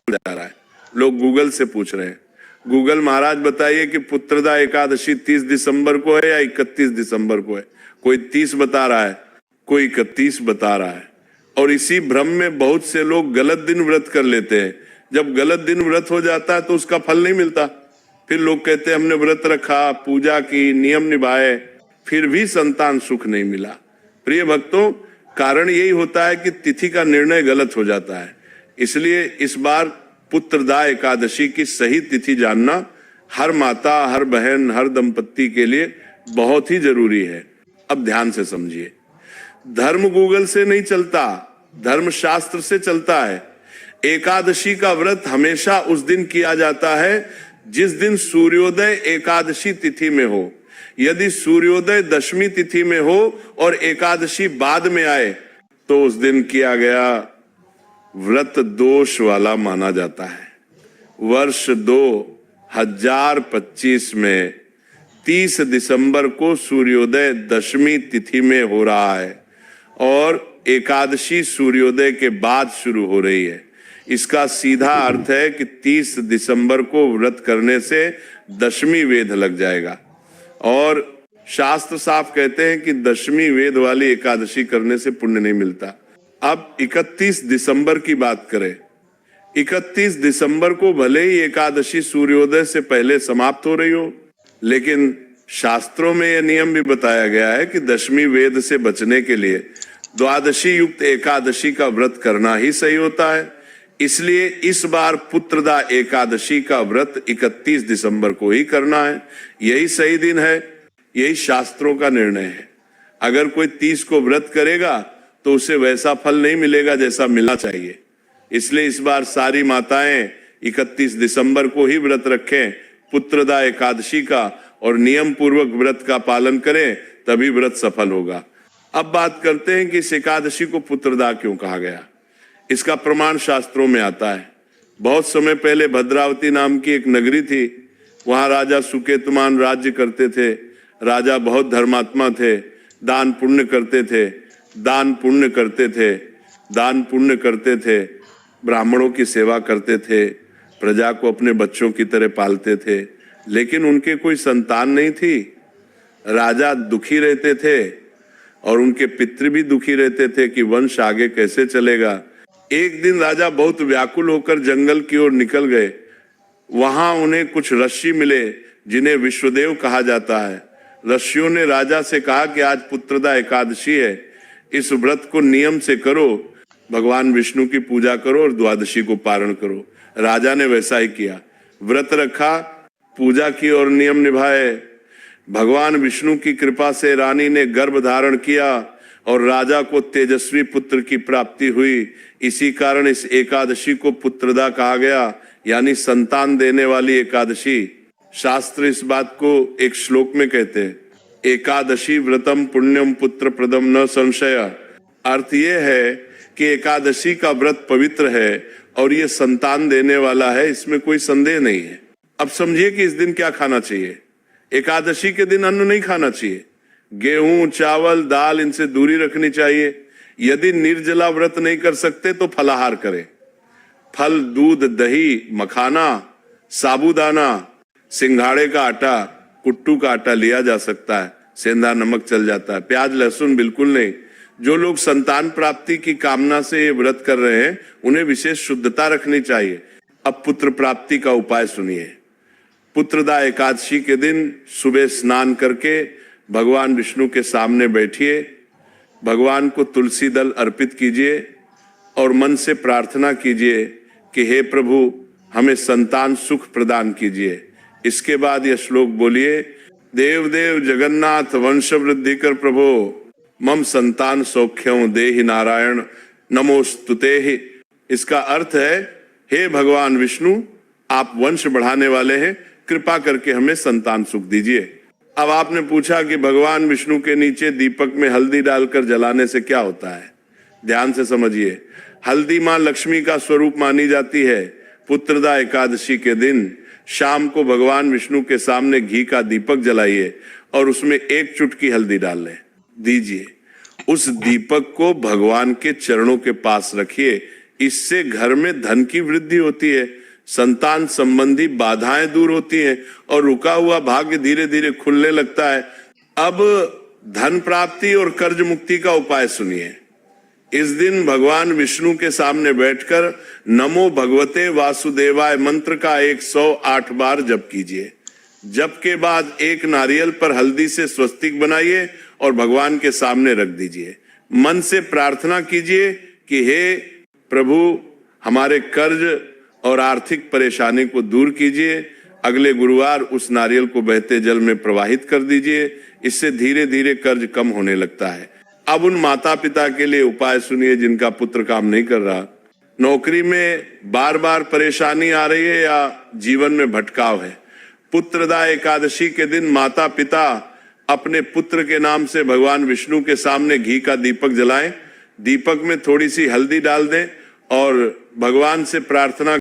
जा रहा है। लोग गूगल से पूछ रहे हैं, गूगल महाराज बताइए कि पुत्रदा एकादशी 30 दिसंबर को है या 31 दिसंबर को है। कोई 30 बता रहा है, कोई 31 बता रहा है। और इसी भ्रम में बहुत से लोग गलत दिन व्रत कर लेते हैं। जब गलत दिन व्रत हो जाता है तो उसका फल नहीं मिलता। फिर लोग कहते हैं हमने व्रत रखा, पूजा की, नियम निभाए, फिर भी संतान सुख नहीं मिला। प्रिय भक्तों, कारण यही होता है कि तिथि का निर्णय गलत हो जाता है। इसलिए इस बार पुत्रदा एकादशी की सही तिथि जानना हर माता, हर बहन, हर दंपत्ति के लिए बहुत ही जरूरी है। अब ध्यान से समझिए, धर्म गूगल से नहीं चलता, धर्म शास्त्र से चलता है। एकादशी का व्रत हमेशा उस दिन किया जाता है जिस दिन सूर्योदय एकादशी तिथि में हो। यदि सूर्योदय दशमी तिथि में हो और एकादशी बाद में आए तो उस दिन किया गया व्रत दोष वाला माना जाता है। वर्ष 2025 में 30 दिसंबर को सूर्योदय दशमी तिथि में हो रहा है और एकादशी सूर्योदय के बाद शुरू हो रही है। इसका सीधा अर्थ है कि 30 दिसंबर को व्रत करने से दशमी वेद लग जाएगा। और शास्त्र साफ कहते हैं कि दशमी वेद वाली एकादशी करने से पुण्य नहीं मिलता। अब 31 दिसंबर की बात करें, 31 दिसंबर को भले ही एकादशी सूर्योदय से पहले समाप्त हो रही हो, लेकिन शास्त्रों में यह नियम भी बताया गया है कि दशमी वेद से बचने के लिए द्वादशी युक्त एकादशी का व्रत करना ही सही होता है। इसलिए इस बार पुत्रदा एकादशी का व्रत 31 दिसंबर को ही करना है। यही सही दिन है, यही शास्त्रों का निर्णय है। अगर कोई 30 को व्रत करेगा तो उसे वैसा फल नहीं मिलेगा जैसा मिलना चाहिए। इसलिए इस बार सारी माताएं 31 दिसंबर को ही व्रत रखें पुत्रदा एकादशी का और नियम पूर्वक व्रत का पालन करें, तभी व्रत सफल होगा। अब बात करते हैं कि इस एकादशी को पुत्रदा क्यों कहा गया। इसका प्रमाण शास्त्रों में आता है। बहुत समय पहले भद्रावती नाम की एक नगरी थी, वहां राजा सुकेतुमान राज्य करते थे। राजा बहुत धर्मात्मा थे, दान पुण्य करते थे, दान पुण्य करते थे, दान पुण्य करते थे, ब्राह्मणों की सेवा करते थे, प्रजा को अपने बच्चों की तरह पालते थे। लेकिन उनके कोई संतान नहीं थी। राजा दुखी रहते थे और उनके पितृ भी दुखी रहते थे कि वंश आगे कैसे चलेगा। एक दिन राजा बहुत व्याकुल होकर जंगल की ओर निकल गए। वहां उन्हें कुछ ऋषि मिले जिन्हें विश्वदेव कहा जाता है। ऋषियों ने राजा से कहा कि आज पुत्रदा एकादशी है, इस व्रत को नियम से करो, भगवान विष्णु की पूजा करो और द्वादशी को पारण करो। राजा ने वैसा ही किया, व्रत रखा, पूजा की और नियम निभाए। भगवान विष्णु की कृपा से रानी ने गर्भ धारण किया और राजा को तेजस्वी पुत्र की प्राप्ति हुई। इसी कारण इस एकादशी को पुत्रदा कहा गया, यानी संतान देने वाली एकादशी। शास्त्र इस बात को एक श्लोक में कहते हैं, एकादशी व्रतम पुण्यम पुत्र प्रदम न संशय। अर्थ ये है कि एकादशी का व्रत पवित्र है और ये संतान देने वाला है, इसमें कोई संदेह नहीं है। अब समझिए कि इस दिन क्या खाना चाहिए। एकादशी के दिन अन्न नहीं खाना चाहिए। गेहूं, चावल, दाल, इनसे दूरी रखनी चाहिए। यदि निर्जला व्रत नहीं कर सकते तो फलाहार करें। फल, दूध, दही, मखाना, साबूदाना, सिंघाड़े का आटा, कुट्टू का आटा लिया जा सकता है, सेंधा नमक चल जाता है। प्याज लहसुन बिल्कुल नहीं। जो लोग संतान प्राप्ति की कामना से ये व्रत कर रहे हैं उन्हें विशेष शुद्धता रखनी चाहिए। अब पुत्र प्राप्ति का उपाय सुनिए। पुत्रदा एकादशी के दिन सुबह स्नान करके भगवान विष्णु के सामने बैठिए, भगवान को तुलसी दल अर्पित कीजिए और मन से प्रार्थना कीजिए कि हे प्रभु हमें संतान सुख प्रदान कीजिए। इसके बाद यह श्लोक बोलिए, देव देव जगन्नाथ वंश वृद्धि कर प्रभो, मम संतान सौख्यं देहि नारायण नमोस्तुते। इसका अर्थ है, हे भगवान विष्णु आप वंश बढ़ाने वाले हैं, कृपा करके हमें संतान सुख दीजिए। अब आपने पूछा कि भगवान विष्णु के नीचे दीपक में हल्दी डालकर जलाने से क्या होता है। ध्यान से समझिए, हल्दी मां लक्ष्मी का स्वरूप मानी जाती है। पुत्रदा एकादशी के दिन शाम को भगवान विष्णु के सामने घी का दीपक जलाइए और उसमें एक चुटकी हल्दी डाल दीजिए। उस दीपक को भगवान के चरणों के पास रखिए। इससे घर में धन की वृद्धि होती है, संतान संबंधी बाधाएं दूर होती हैं और रुका हुआ भाग्य धीरे धीरे खुलने लगता है। अब धन प्राप्ति और कर्ज मुक्ति का उपाय सुनिए। इस दिन भगवान विष्णु के सामने बैठकर नमो भगवते वासुदेवाय मंत्र का 108 बार जप कीजिए। जप के बाद एक नारियल पर हल्दी से स्वस्तिक बनाइए और भगवान के सामने रख दीजिए। मन से प्रार्थना कीजिए कि हे प्रभु, हमारे कर्ज और आर्थिक परेशानी को दूर कीजिए। अगले गुरुवार उस नारियल को बहते जल में प्रवाहित कर दीजिए। इससे धीरे धीरे कर्ज कम होने लगता है। अब उन माता पिता के लिए उपाय सुनिए जिनका पुत्र काम नहीं कर रहा, नौकरी में बार बार परेशानी आ रही है या जीवन में भटकाव है। पुत्रदा एकादशी के दिन माता पिता अपने पुत्र के नाम से भगवान विष्णु के सामने घी का दीपक जलाएं। दीपक में थोड़ी सी हल्दी डाल दें और भगवान से प्रार्थना